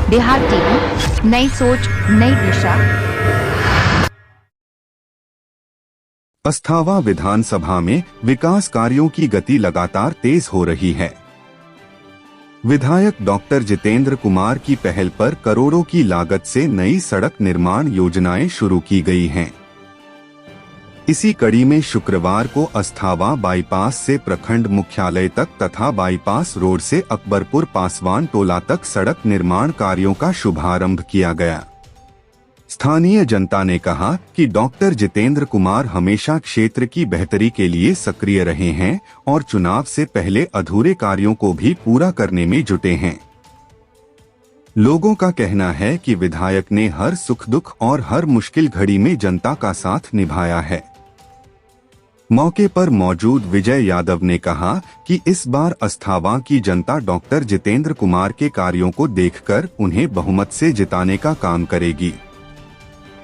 Bihar TV, नई सोच नई दिशा। अस्थावा विधानसभा में विकास कार्यों की गति लगातार तेज हो रही है। विधायक डॉक्टर जितेंद्र कुमार की पहल पर करोड़ों की लागत से नई सड़क निर्माण योजनाएं शुरू की गई हैं। इसी कड़ी में शुक्रवार को अस्थावा बाईपास से प्रखंड मुख्यालय तक तथा बाईपास रोड से अकबरपुर पासवान टोला तक सड़क निर्माण कार्यों का शुभारंभ किया गया। स्थानीय जनता ने कहा कि डॉक्टर जितेंद्र कुमार हमेशा क्षेत्र की बेहतरी के लिए सक्रिय रहे हैं और चुनाव से पहले अधूरे कार्यों को भी पूरा करने में जुटे हैं। लोगों का कहना है कि विधायक ने हर सुख दुख और हर मुश्किल घड़ी में जनता का साथ निभाया है। मौके पर मौजूद विजय यादव ने कहा कि इस बार अस्थावा की जनता डॉक्टर जितेंद्र कुमार के कार्यों को देखकर उन्हें बहुमत से जिताने का काम करेगी।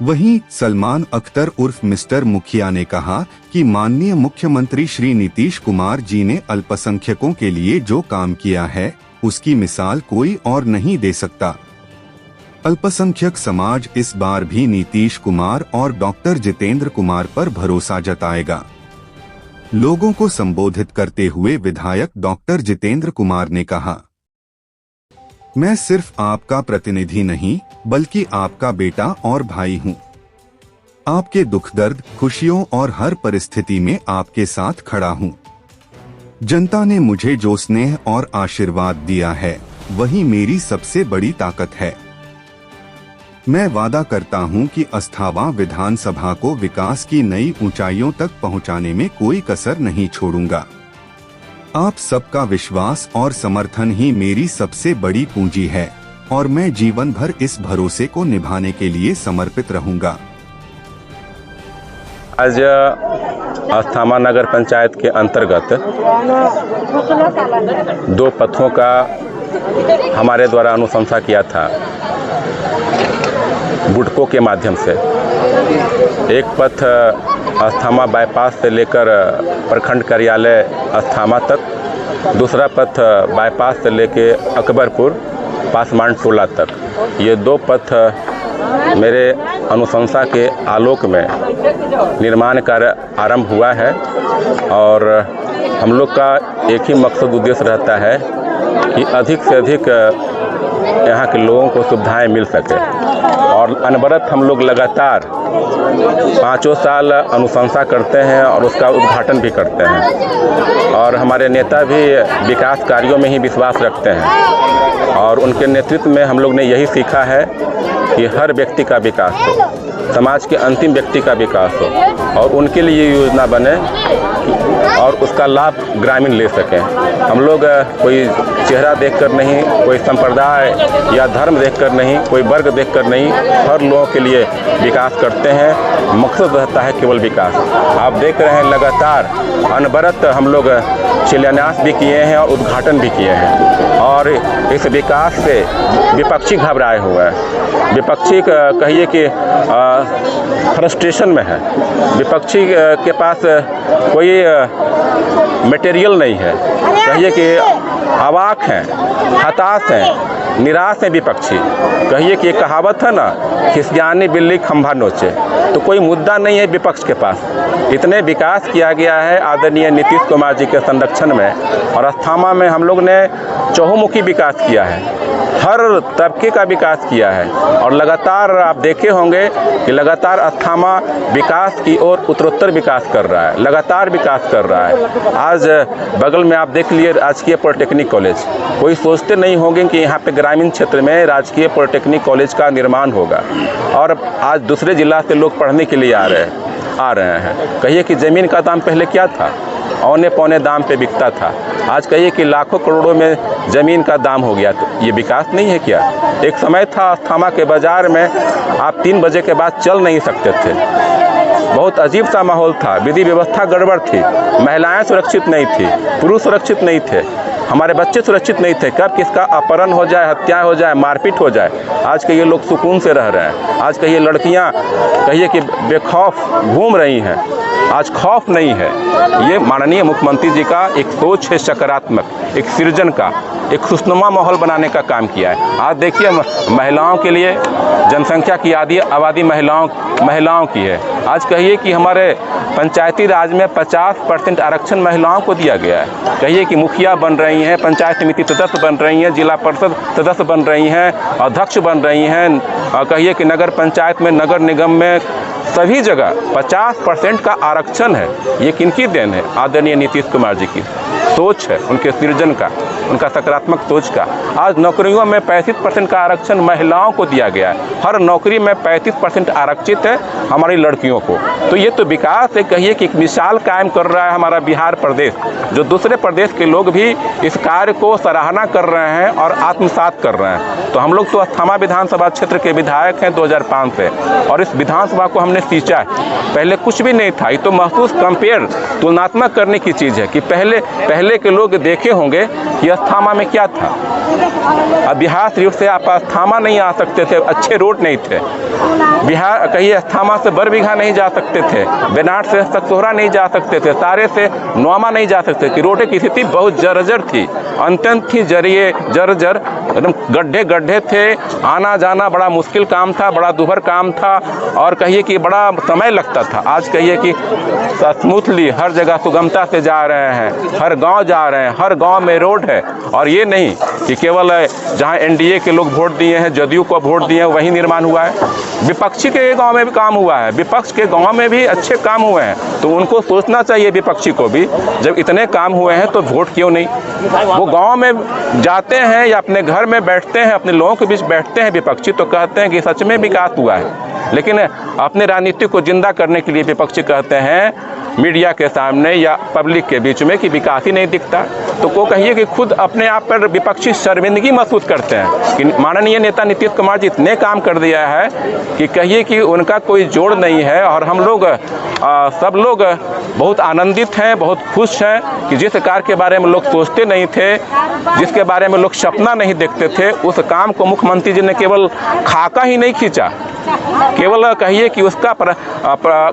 वहीं सलमान अख्तर उर्फ मिस्टर मुखिया ने कहा कि माननीय मुख्यमंत्री श्री नीतीश कुमार जी ने अल्पसंख्यकों के लिए जो काम किया है उसकी मिसाल कोई और नहीं दे सकता। अल्पसंख्यक समाज इस बार भी नीतीश कुमार और डॉक्टर जितेंद्र कुमार पर भरोसा जताएगा। लोगों को संबोधित करते हुए विधायक डॉक्टर जितेंद्र कुमार ने कहा, मैं सिर्फ आपका प्रतिनिधि नहीं बल्कि आपका बेटा और भाई हूं। आपके दुख दर्द खुशियों और हर परिस्थिति में आपके साथ खड़ा हूं। जनता ने मुझे जो स्नेह और आशीर्वाद दिया है वही मेरी सबसे बड़ी ताकत है। मैं वादा करता हूं कि अस्थावा विधानसभा को विकास की नई ऊंचाइयों तक पहुंचाने में कोई कसर नहीं छोड़ूंगा। आप सबका विश्वास और समर्थन ही मेरी सबसे बड़ी पूंजी है और मैं जीवन भर इस भरोसे को निभाने के लिए समर्पित रहूंगा। आज अस्थावा नगर पंचायत के अंतर्गत 2 पथों का हमारे द्वारा अनुशंसा किया था बुडको के माध्यम से। एक पथ अस्थावा बाईपास से लेकर प्रखंड कार्यालय अस्थावा तक, दूसरा पथ बाईपास से लेके अकबरपुर पासवान टोला तक। ये 2 पथ मेरे अनुशंसा के आलोक में निर्माण कार्य आरंभ हुआ है और हम लोग का एक ही मकसद उद्देश्य रहता है कि अधिक से अधिक यहाँ के लोगों को सुविधाएं मिल सके। और अनवरत हम लोग लगातार 5 साल अनुशंसा करते हैं और उसका उद्घाटन भी करते हैं और हमारे नेता भी विकास कार्यों में ही विश्वास रखते हैं और उनके नेतृत्व में हम लोग ने यही सीखा है कि हर व्यक्ति का विकास हो, समाज के अंतिम व्यक्ति का विकास हो और उनके लिए ये योजना बने और उसका लाभ ग्रामीण ले सकें। हम लोग कोई चेहरा देखकर नहीं, कोई संप्रदाय या धर्म देखकर नहीं, कोई वर्ग देखकर नहीं, हर लोगों के लिए विकास करते हैं। मकसद रहता है केवल विकास। आप देख रहे हैं लगातार अनवरत हम लोग शिलान्यास भी किए हैं और उद्घाटन भी किए हैं और इस विकास से विपक्षी घबराए हुए हैं। विपक्षी कहिए कि फ्रस्ट्रेशन में है। विपक्षी के पास कोई मटेरियल नहीं है, कहिए कि अवाक हैं, हताश हैं, निराश हैं विपक्षी। कहिए कि एक कहावत है ना, खिसियानी बिल्ली खंभा नोचे, तो कोई मुद्दा नहीं है विपक्ष के पास। इतने विकास किया गया है आदरणीय नीतीश कुमार जी के संरक्षण में और अस्थावा में हम लोग ने चहुमुखी विकास किया है, हर तबके का विकास किया है और लगातार आप देखे होंगे कि लगातार अस्थावा विकास की ओर उत्तरोत्तर विकास कर रहा है, लगातार विकास कर रहा है। आज बगल में आप देख लिए राजकीय पॉलिटेक्निक कॉलेज। कोई सोचते नहीं होंगे कि यहाँ पे ग्रामीण क्षेत्र में राजकीय पॉलिटेक्निक कॉलेज का निर्माण होगा और आज दूसरे जिला से लोग पढ़ने के लिए आ रहे हैं। कहिए कि ज़मीन का दाम पहले क्या था, औने पौने दाम पे बिकता था। आज कहिए कि लाखों करोड़ों में ज़मीन का दाम हो गया। तो ये विकास नहीं है क्या? एक समय था अस्थावा के बाज़ार में आप 3 बजे के बाद चल नहीं सकते थे। बहुत अजीब सा माहौल था, विधि व्यवस्था गड़बड़ थी, महिलाएं सुरक्षित नहीं थी, पुरुष सुरक्षित नहीं थे, हमारे बच्चे सुरक्षित नहीं थे। कब किसका अपहरण हो जाए, हत्या हो जाए, मारपीट हो जाए। आज के ये लोग सुकून से रह रहे हैं। आज के ये लड़कियां कहिए कि बेखौफ घूम रही हैं। आज खौफ नहीं है। ये माननीय मुख्यमंत्री जी का एक सोच है, सकारात्मक, एक सृजन का, एक खुशनुमा माहौल बनाने का काम किया है। आज देखिए महिलाओं के लिए जनसंख्या की आबादी महिलाओं की है। आज कहिए कि हमारे पंचायती राज में 50% आरक्षण महिलाओं को दिया गया है। कहिए कि मुखिया बन रही हैं, पंचायत समिति सदस्य बन रही हैं, जिला परिषद सदस्य बन रही हैं, अध्यक्ष बन रही हैं, कहिए कि नगर पंचायत में, नगर निगम में, सभी जगह 50% का आरक्षण है। ये किनकी देन है? आदरणीय नीतीश कुमार जी की सोच है, उनके सृजन का, उनका सकारात्मक सोच का। आज नौकरियों में 35% का आरक्षण महिलाओं को दिया गया है। हर नौकरी में 35% आरक्षित है हमारी लड़कियों को। तो ये तो विकास है, कहिए कि एक मिसाल कायम कर रहा है हमारा बिहार प्रदेश, जो दूसरे प्रदेश के लोग भी इस कार्य को सराहना कर रहे हैं और आत्मसात कर रहे हैं। तो हम लोग तो अस्थामा विधानसभा क्षेत्र के विधायक हैं 2005 से, और इस विधानसभा को हमने सींचा है। पहले कुछ भी नहीं था। ये तो महसूस कंपेयर तुलनात्मक करने की चीज़ है कि पहले के लोग देखे होंगे कि अस्थामा में क्या था। अब बिहार शरीफ से आप अस्थामा नहीं आ सकते थे, अच्छे रोड नहीं थे। बिहार कहिए अस्थामा से बरबीघा नहीं जा सकते थे, बेनाट से सकसोहरा नहीं जा सकते थे, सारे से नोआमा नहीं जा सकते थे। रोड की स्थिति बहुत जर्जर थी, अत्यंत थी जर्जर, एकदम गड्ढे थे। आना जाना बड़ा मुश्किल काम था, बड़ा दुभर काम था, और कहिए कि बड़ा समय लगता था। आज कहिए कि स्मूथली हर जगह सुगमता से जा रहे हैं, हर गांव जा रहे हैं, हर गांव में रोड है। और ये नहीं कि केवल जहां एनडीए के लोग वोट दिए हैं, जदयू को वोट दिए हैं, वही निर्माण हुआ है। विपक्षी के गांव में भी काम हुआ है, विपक्ष के गांव में भी अच्छे काम हुए हैं। तो उनको सोचना चाहिए विपक्षी को भी, जब इतने काम हुए हैं तो वोट क्यों नहीं? वो गांव में जाते हैं या अपने घर में बैठते हैं, अपने लोगों के बीच बैठते हैं विपक्षी, तो कहते हैं कि सच में विकास हुआ है। लेकिन अपने राजनीति को जिंदा करने के लिए विपक्षी कहते हैं मीडिया के सामने या पब्लिक के बीच में कि विकास ही नहीं दिखता। तो को कहिए कि खुद अपने आप पर विपक्षी शर्मिंदगी महसूस करते हैं कि माननीय नेता नीतीश कुमार जी इतने काम कर दिया है कि कहिए कि उनका कोई जोड़ नहीं है। और हम लोग सब लोग बहुत आनंदित हैं, बहुत खुश हैं कि जिस कार्य के बारे में लोग सोचते नहीं थे, जिसके बारे में लोग सपना नहीं देखते थे, उस काम को मुख्यमंत्री जी ने केवल खाका ही नहीं खींचा, केवल कहिए कि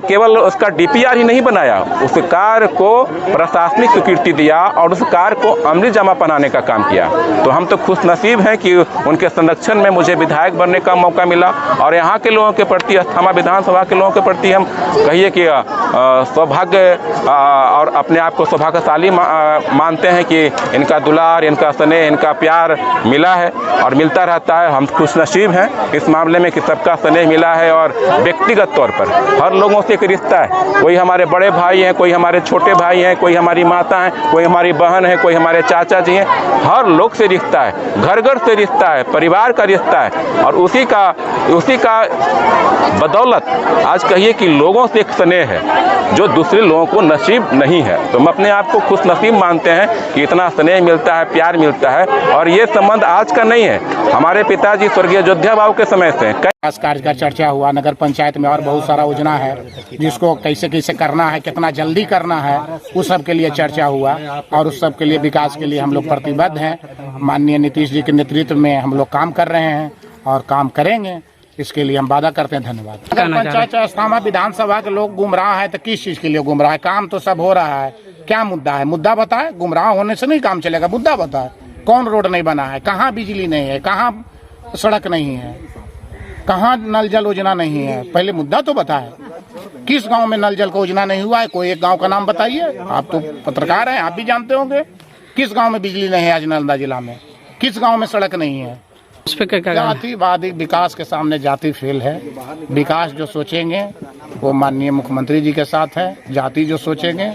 केवल उसका डीपीआर ही नहीं बनाया, उस कार्य को प्रशासनिक स्वीकृति दिया और उस कार्य को अमली जामा पहनाने का काम किया। तो हम तो खुश नसीब हैं कि उनके संरक्षण में मुझे विधायक बनने का मौका मिला। और यहाँ के लोगों के प्रति, अस्थामा विधानसभा के लोगों के प्रति हम कहिए कि सौभाग्य और अपने आप को सौभाग्यशाली मानते हैं कि इनका दुलार, इनका स्नेह, इनका प्यार मिला है और मिलता रहता है। हम खुशनसीब हैं इस मामले में कि सबका स्नेह मिला है। और व्यक्तिगत तौर पर हर लोगों से एक रिश्ता है, कोई हमारे बड़े भाई हैं, कोई हमारे छोटे भाई हैं, कोई हमारी माता हैं, कोई हमारी बहन है, कोई हमारे चाचा जी हैं। हर लोग से रिश्ता है, घर घर से रिश्ता है, परिवार का रिश्ता है। और उसी का बदौलत आज कहिए कि लोगों से एक स्नेह है जो दूसरे लोगों को नसीब नहीं है। तो हम अपने आप को खुश नसीब मानते हैं कि इतना स्नेह मिलता है, प्यार मिलता है। और ये संबंध आज का नहीं है, हमारे पिताजी स्वर्गीय अयोध्या बाबू के समय से विकास कार्य का चर्चा हुआ। नगर पंचायत में और बहुत सारा योजना है जिसको कैसे कैसे करना है, कितना जल्दी करना है, उस सब के लिए चर्चा हुआ। और उस सब के लिए विकास के लिए हम लोग प्रतिबद्ध हैं। माननीय नीतीश जी के नेतृत्व में हम लोग काम कर रहे हैं और काम करेंगे, इसके लिए हम वादा करते हैं। धन्यवाद। नगर पंचायत अस्थामा विधानसभा के लोग गुमराह है तो किस चीज के लिए गुमराह है? काम तो सब हो रहा है, क्या मुद्दा है? मुद्दा बताए। गुमराह होने से नहीं काम चलेगा, मुद्दा बताए। कौन रोड नहीं बना है, कहाँ बिजली नहीं है, कहाँ सड़क नहीं है, कहाँ नल जल योजना नहीं है? पहले मुद्दा तो बताए। किस गांव में नल जल का योजना नहीं हुआ है? कोई एक गांव का नाम बताइए। आप तो पत्रकार हैं, आप भी जानते होंगे। किस गांव में बिजली नहीं है आज नालंदा जिला में? किस गांव में सड़क नहीं है? जातिवादी विकास के सामने जाति फेल है। विकास जो सोचेंगे वो माननीय मुख्यमंत्री जी के साथ है, जाति जो सोचेंगे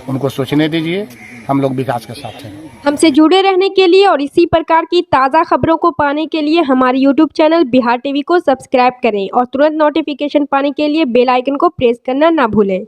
उनको सोचने दीजिए। हम लोग विकास के साथ हैं। हमसे जुड़े रहने के लिए और इसी प्रकार की ताज़ा खबरों को पाने के लिए हमारे YouTube चैनल बिहार टीवी को सब्सक्राइब करें और तुरंत नोटिफिकेशन पाने के लिए बेल आइकन को प्रेस करना ना भूलें।